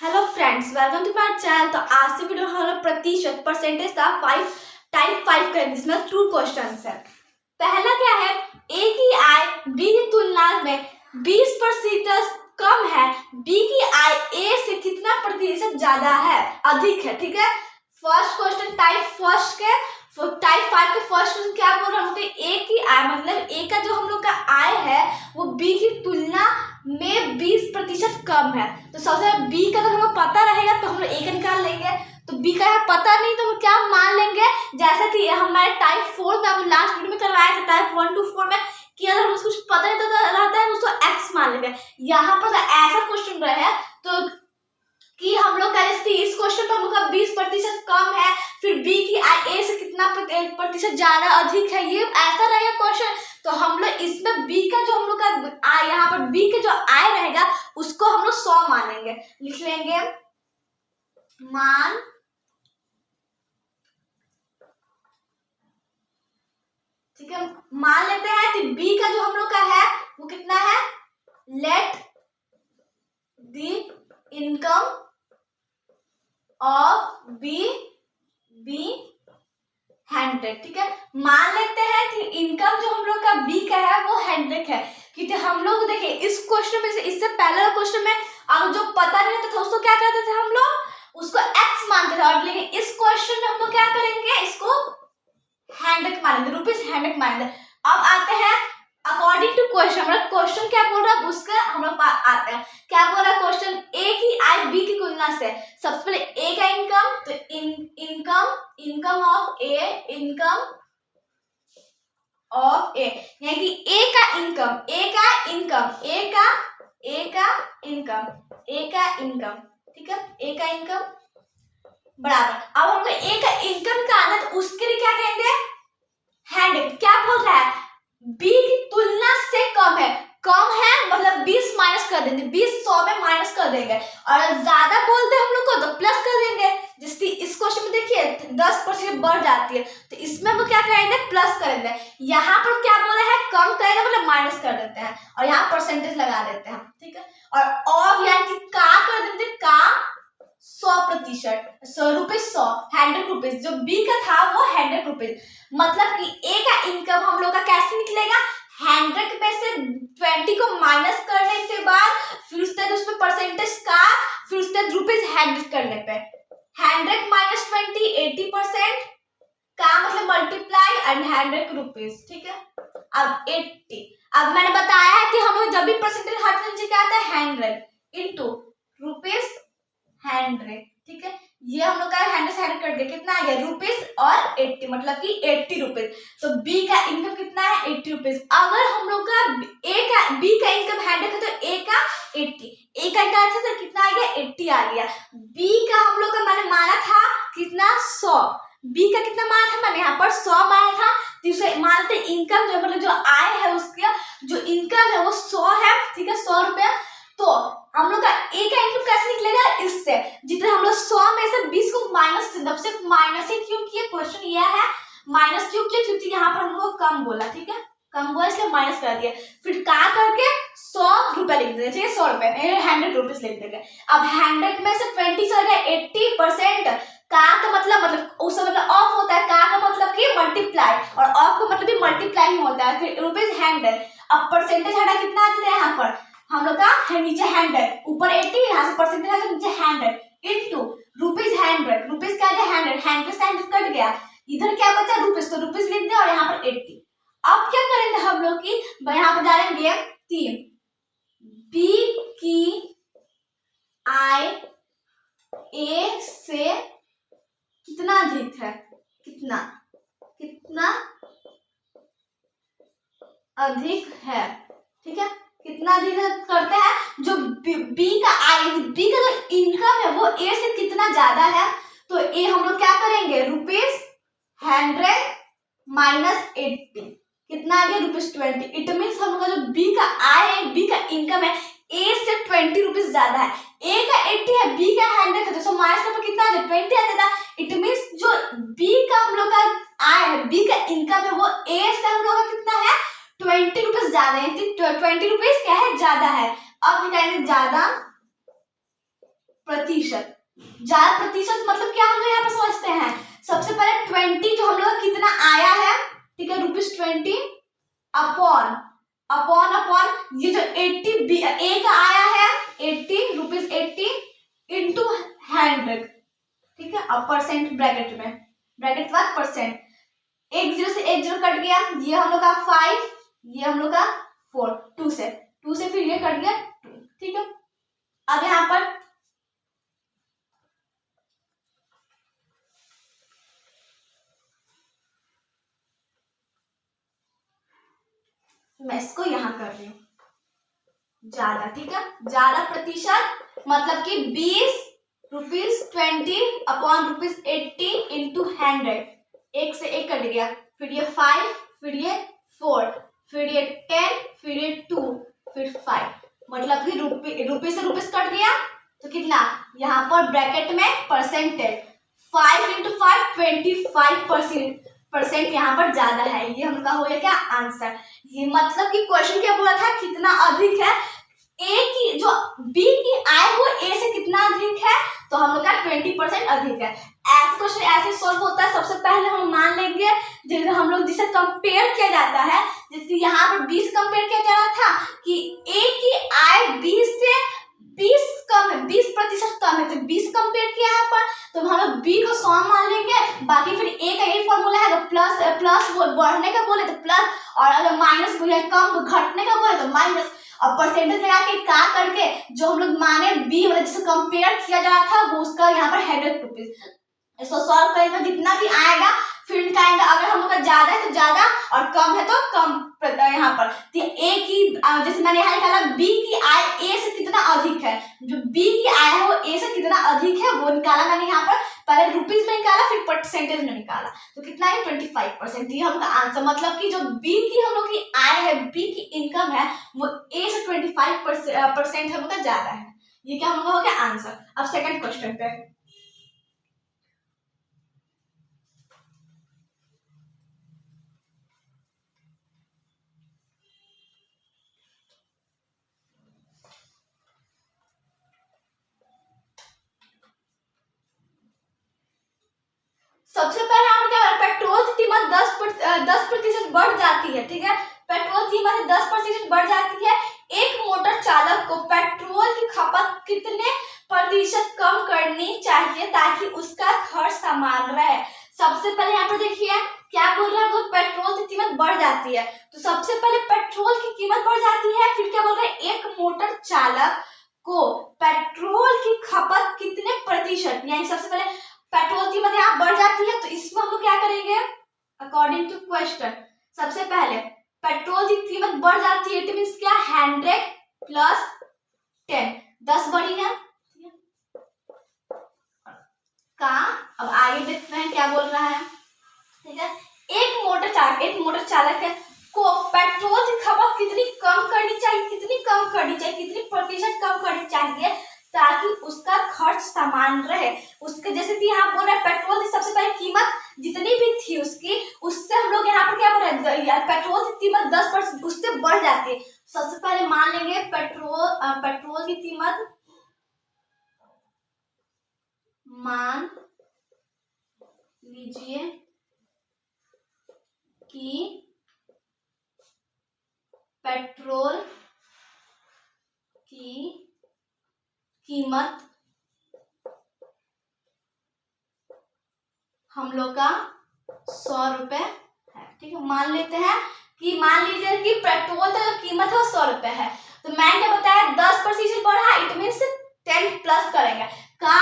Hello friends, welcome to my channel. तो आज से वीडियो हम लोग प्रतिशत परसेंटेज का टाइप 5 करेंगे, जिसमें 2 क्वेश्चंस है। पहला क्या है, ए की आय बी की तुलना में 20% कम है, बी की आय ए से कितना प्रतिशत ज्यादा है, अधिक है। ठीक है, फर्स्ट क्वेश्चन टाइप 5 के फर्स्ट क्वेश्चन क्या बोल रहा हूँ, ए की आय मतलब ए का जो हम लोग का आय है वो बी की तुलना में 20% कम है। तो सबसे बी का तो हमको पता रहेगा तो हम लोग ए का निकाल लेंगे। तो बी का पता नहीं तो हम क्या मान लेंगे, जैसा कि हमारे टाइप 4 में हम लास्ट वीडियो में करवाया था, टाइप 1 to 4 में, कि अगर हम कुछ पता नहीं तो रहता है उसको एक्स मान लेंगे। यहाँ पर ऐसा क्वेश्चन रहे तो कि हम लोग का इस क्वेश्चन पर हम लोग का 20% कम है, फिर बी की आय ए से कितना प्रतिशत ज्यादा अधिक है, ये ऐसा रहेगा क्वेश्चन। तो हम लोग इसमें बी का जो हम लोग का आय, यहाँ पर बी के जो आय रहेगा उसको हम लोग 100 मानेंगे। लिख लेंगे मान, ठीक है, मान लेते हैं कि बी का जो हम लोग का है वो कितना है, let the income of B 100। ठीक है, मान लेते हैं कि इनकम जो हम लोग का बी का है वो 100 है। क्योंकि हम लोग देखिए इस क्वेश्चन में से, इससे पहले क्वेश्चन में अब जो पता नहीं रहता था उसको क्या करते थे हम लोग, उसको एक्स मानते थे। और लेकिन इस क्वेश्चन में हम लोग क्या करेंगे, इसको 100 मानेंगे, ₹100 मानेंगे। अब आते हैं अकॉर्डिंग टू क्वेश्चन, मतलब क्वेश्चन क्या बोल रहा है उसका हम लोग आते हैं। क्या बोल रहा है क्वेश्चन, ए की आय बी की तुलना से, सबसे पहले ए का इनकम, तो income of A, income of A, यानी कि ए का इनकम, ठीक है, ए का इनकम बराबर। अब हमको ए का इनकम निकालना है तो उसके लिए क्या कहेंगे, 100। क्या बोल रहा है, बी की तुलना से कम है, मतलब 20 माइनस कर देंगे, 20 100 में माइनस कर देंगे, और ज्यादा बोलते हैं हम लोग को तो प्लस कर देंगे। जैसे इस क्वेश्चन में देखिए 10% बढ़ जाती है, तो इसमें हम क्या करेंगे, प्लस करेंगे। यहाँ पर क्या बोला है, कम करेंगे मतलब माइनस कर देते हैं, और यहाँ परसेंटेज लगा देते हैं। ठीक है, और यानी कि का कर देते हैं, का 100%, ₹100, जो बी का था वो ₹100। मतलब कि ए का इनकम हम लोग का कैसे निकलेगा, 100 में से 20 को माइनस करने के बाद फिर उसमें परसेंटेज का, फिर उसके ₹100 करने पे 100 माइनस 20 80% का मतलब मल्टीप्लाई एंड ₹100। ठीक है, अब 80, अब मैंने बताया है कि हम लोग जब भी परसेंटेज हटने नीचे क्या आता है, 100 इंटू ₹100। ठीक है, ये हम लोग का 100 से 100 कट गया, कितना आ गया, ₹80 और 80, मतलब कि ₹80। तो बी का इनकम कितना है, ₹80। अगर हम लोग का बी का इनकम 100 है तो ए का 80, ए का तो कितना आ गया, 80 आ गया। बी का हम लोग का मैंने माना था कितना, 100, बी का कितना माना था, मैंने यहाँ पर 100 माना था। तीसरे मानते इनकम जो मतलब जो आय है उसका जो इनकम है वो 100 है। ठीक है, ₹100। तो हम लोग का ए का इनकम कैसे निकलेगा, इससे जितना हम लोग 100 में से 20 को माइनस, सिर्फ माइनस ही क्यों किया, क्वेश्चन यह है माइनस क्यों किया, क्योंकि यहाँ पर हमको कम बोला। ठीक है, कम बोला इसलिए माइनस कर दिया, फिर का करके ₹100 लिख देंगे, ठीक है, ₹100 लिख देंगे। अब 100 में से 20 चल गया, 80%, का मतलब उससे मतलब ऑफ होता है, का मतलब कि मल्टीप्लाई, और ऑफ का मतलब भी मल्टीप्लाई ही होता है, फिर ₹100। अब परसेंटेज हटा कितना आ जाता है, यहाँ पर हम लोग का नीचे 100, ऊपर 80, यहाँ से परसेंटेज है तो नीचे 100 इंटू ₹100, क्या है 100 से 100 कट गया, इधर क्या बचा, रुपीस, तो रुपीस लिख दिया, और यहाँ पर 80। अब क्या करेंगे हम लोग की, यहाँ पर डालेंगे 3, बी की आय ए से कितना अधिक है, कितना अधिक है। ठीक है, कितना अधिक करते हैं, जो बी का आय, बी का जो इनकम है वो ए से कितना ज्यादा है, तो ए हम लोग क्या करेंगे, ₹100 माइनस 80, कितना आ गया, ₹20। इट मीन्स हम लोग का जो बी का आय है, बी का इनकम है, ए से ₹20 ज्यादा है। ए का 80 है, बी का 100 है, तो माइनस पर कितना आ जाए, 20 आ जाता। इट मीन्स जो बी का हम लोग का आय है, बी का इनकम है वो ए से हम लोग का कितना है, ₹20 ज्यादा है, ₹20 क्या है, ज्यादा है। अब निकालेंगे ज्यादा प्रतिशत। ज्यादा प्रतिशत मतलब क्या हम लोग यहाँ पर समझते हैं। सबसे पहले 20 जो हम लोग का कितना आया है, ठीक है, ₹20 अपॉन अपॉन अपॉन ये जो 80 ए का आया है, ₹80 इंटू 100, ठीक है, अब परसेंट ब्रैकेट में, ब्रैकेट के बाद परसेंट, एक जीरो से एक जीरो कट गया, ये हम लोग का 5, ये हम लोग का 4, 2 से फिर ये कट गया 2, ठीक है। अब यहाँ पर मैं इसको यहाँ कर रही हूँ ज्यादा, ठीक है, ज्यादा प्रतिशत मतलब कि ₹20 अपॉन ₹80 इंटू 100, एक से एक कट गया, फिर ये 5, फिर ये 4, फिर ये 10, फिर ये 2, फिर 5, मतलब कि रुपये से रुपीस कट गया तो कितना, यहाँ पर ब्रैकेट में परसेंटेज 5 इंटू 5 25% यहाँ पर ज्यादा है। ये हम लोग का हो गया क्या आंसर। ये मतलब कि क्वेश्चन क्या बोला था, कितना अधिक है, ए की जो बी की आय वो ए से कितना अधिक है, तो हम लोग का 20% अधिक है। ऐसे क्वेश्चन ऐसे सॉल्व होता है। सबसे पहले हम मान लेंगे जैसे हम लोग जिसे कंपेयर किया जाता है, जैसे यहाँ पर 20 कंपेयर किया जा रहा था कि ए की आय 20 से 20 कम है, 20% कम है, तो 20 कंपेयर किया है पर, तो हम लोग बी को 100 मान लेंगे, बाकी फिर ए का यही फॉर्मूला है, तो प्लस बढ़ने का बोले तो प्लस, और अगर माइनस कम घटने का बोले तो माइनस, और परसेंटेज लगा के का करके जो हम लोग माने बी वाला जिसे कंपेयर किया जा रहा था वो उसका यहाँ पर ₹100। इसको सॉल्व करेंगे जितना भी आएगा फिर निकालेंगे, अगर हम लोग का ज्यादा है तो ज्यादा और कम है तो कम, यहाँ पर तो ए की जैसे मैंने यहाँ निकाला बी की आय ए से कितना अधिक है, जो बी की आय है वो ए से कितना अधिक है वो निकाला मैंने यहाँ पर, पहले रुपीज में निकाला फिर परसेंटेज में निकाला, तो कितना है 25%। ये हम लोग का आंसर, मतलब कि जो बी की हम लोग की आय है, बी की इनकम है वो ए से 25% हम लोग का ज्यादा है। ये क्या हम लोग का हो गया आंसर। अब सेकंड क्वेश्चन पे, सबसे पहले हम क्या पेट्रोल की कीमत 10% बढ़ जाती है, ठीक है, पेट्रोल की कीमत 10% बढ़ जाती है। एक मोटर चालक को पेट्रोल की खपत कितने प्रतिशत कम करनी चाहिए ताकि उसका खर्च समान रहे। सबसे पहले यहाँ पर देखिए क्या बोल रहा है, वो पेट्रोल की कीमत बढ़ जाती है, तो सबसे पहले पेट्रोल की कीमत बढ़ जाती है, फिर क्या बोल रहे हैं, एक मोटर चालक को पेट्रोल की खपत कितने प्रतिशत, यानी सबसे पहले पेट्रोल की कीमत यहाँ बढ़ जाती है, तो इसमें हम लोग क्या करेंगे अकॉर्डिंग टू क्वेश्चन, सबसे पहले पेट्रोल की कीमत बढ़ जाती है, इट मींस क्या 100 प्लस 10 बढ़ी है का। अब आगे देखते हैं क्या बोल रहा है, ठीक है, एक मोटर चालक है को पेट्रोल की खपत कितनी कम करनी चाहिए, कितनी प्रतिशत कम करनी चाहिए ताकि उसका खर्च समान रहे। उसके जैसे कि यहाँ बोल रहे हैं पेट्रोल की सबसे पहले कीमत जितनी भी थी उसकी, उससे हम लोग यहाँ पर क्या बोल रहे हैं, पेट्रोल की कीमत 10% उससे बढ़ जाती है। सबसे पहले मान लेंगे पेट्रोल की कीमत, मान लीजिए कि पेट्रोल की कीमत हम लोग का 100 रुपए है, ठीक है, मान लेते हैं कि मान लीजिए कि पेट्रोल का जो कीमत है वो 100 रुपए है, तो मैंने क्या बताया 10% बढ़ा, इट मीन 10 प्लस करेंगे का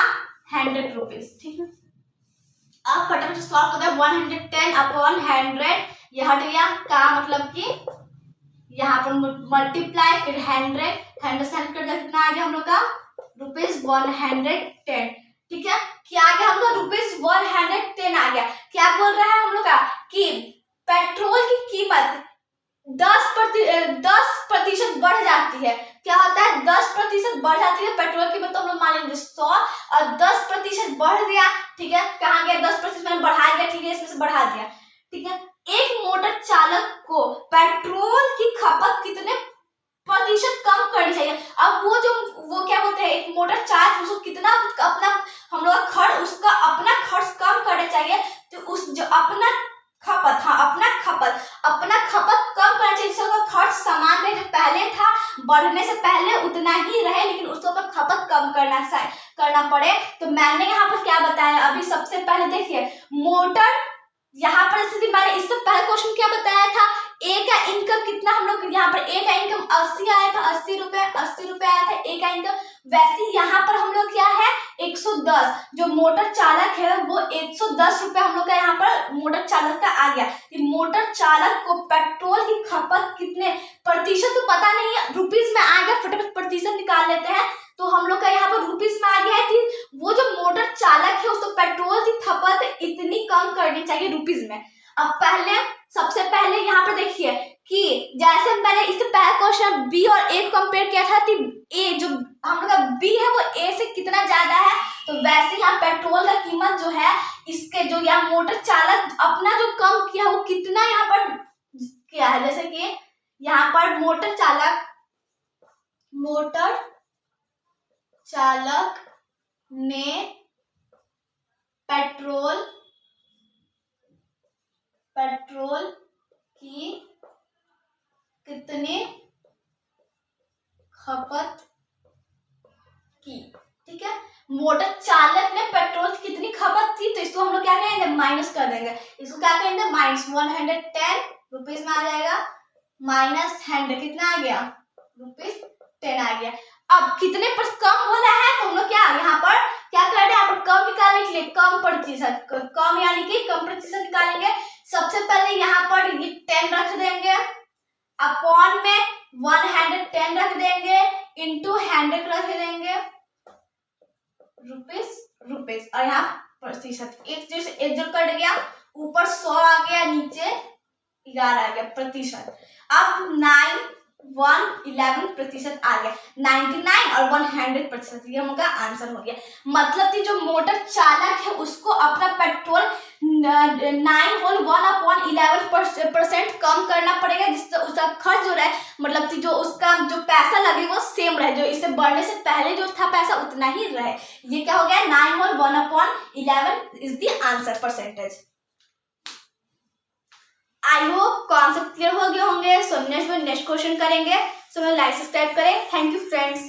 100 रुपीज, ठीक है। अब फटाफट से सॉल्व करते हैं, 110 अपॉन 100 ये हट गया का, मतलब कि यहाँ पर मल्टीप्लाई फिर 100 से कर दिया, कितना आ गया हम लोग का ₹110, ठीक है, क्या आ गया हम लोग ₹110 आ गया। क्या बोल रहा है हम लोग का कि पेट्रोल की कीमत 10% बढ़ जाती है, क्या होता है 10% बढ़ जाती है पेट्रोल की कीमत, तो हम लोग मान लेंगे 100 और 10% बढ़ गया, ठीक है, कहाँ गया 10% मैंने बढ़ा दिया, ठीक है, इसमें से बढ़ा दिया, ठीक है। एक मोटर चालक को पेट्रोल की खपत कितने प्रतिशत कम करनी चाहिए। अब वो क्या बोलते हैं, एक मोटर चालक उसको कितना बढ़ने से पहले उतना ही रहे लेकिन उसके ऊपर खपत कम करना पड़े। तो मैंने यहाँ पर क्या बताया, अभी सबसे पहले देखिए मोटर, यहाँ पर स्थिति मैंने इससे पहले क्वेश्चन क्या बताया था, ए का इनकम कितना, हम लोग यहाँ पर ए का इनकम 80 आया था, 80 रुपए आया था ए का इनकम। वैसे यहाँ पर हम लोग क्या है 110, जो मोटर चालक है वो 110 रुपए हम लोग का यहाँ पर मोटर चालक का आ गया। मोटर चालक को पेट्रोल की खपत कितने प्रतिशत तो पता नहीं है, रुपीज में आ गया, फटाफट प्रतिशत निकाल लेते हैं। तो हम लोग का यहाँ पर रुपीज में आ गया है कि वो जो मोटर चालक है उसको पेट्रोल की खपत इतनी कम करनी चाहिए रुपीज में। अब पहले सबसे पहले यहाँ पर देखिए कि जैसे मैंने इससे पहले क्वेश्चन बी और ए को कंपेयर किया था कि ए जो हम लोग का बी है वो ए से कितना ज्यादा है, तो वैसे यहाँ पेट्रोल का कीमत जो है इसके जो यहाँ मोटर चालक अपना जो कम किया वो कितना यहाँ पर किया है, जैसे कि यहाँ पर मोटर चालक ने पेट्रोल की कितने खपत की, ठीक है। मोटर चालक ने पेट्रोल की कितनी खपत की, तो इसको हम लोग क्या करेंगे माइनस कर देंगे, इसको क्या करेंगे माइनस 110 रुपीज में आ जाएगा, माइनस 100 कितना आ गया रुपीज 10 आ गया। अब कितने पर कम हो रहा है तो हम लोग क्या यहाँ पर क्या कर रहे हैं, यहाँ पर कम निकालने के लिए कम प्रतिशत, कम यानी कि कम प्रतिशत निकालेंगे। सबसे पहले यहाँ पर ये 10 रख देंगे, अपॉन में 110 रख देंगे, इंटू 100 रख देंगे, रुपीज और यहाँ प्रतिशत, एक जैसे एक जो कट गया, ऊपर 100 आ गया, नीचे 11 आ गया प्रतिशत। अब 11% आ गया, 99 और 100%, ये हम लोग का आंसर हो गया। मतलब कि जो मोटर चालक है उसको अपना पेट्रोल 9 होल 1/11% कम करना पड़ेगा, जिससे उसका खर्च जो रहे, मतलब कि जो उसका जो पैसा लगे वो सेम रहे, जो इससे बढ़ने से पहले जो था पैसा उतना ही रहे। ये क्या हो गया 9 whole 1/11 is the answer percentage. I hope concept clear हो गए होंगे। सो नेक्स्ट क्वेश्चन करेंगे, सो लाइक सब्सक्राइब करें। Thank you friends.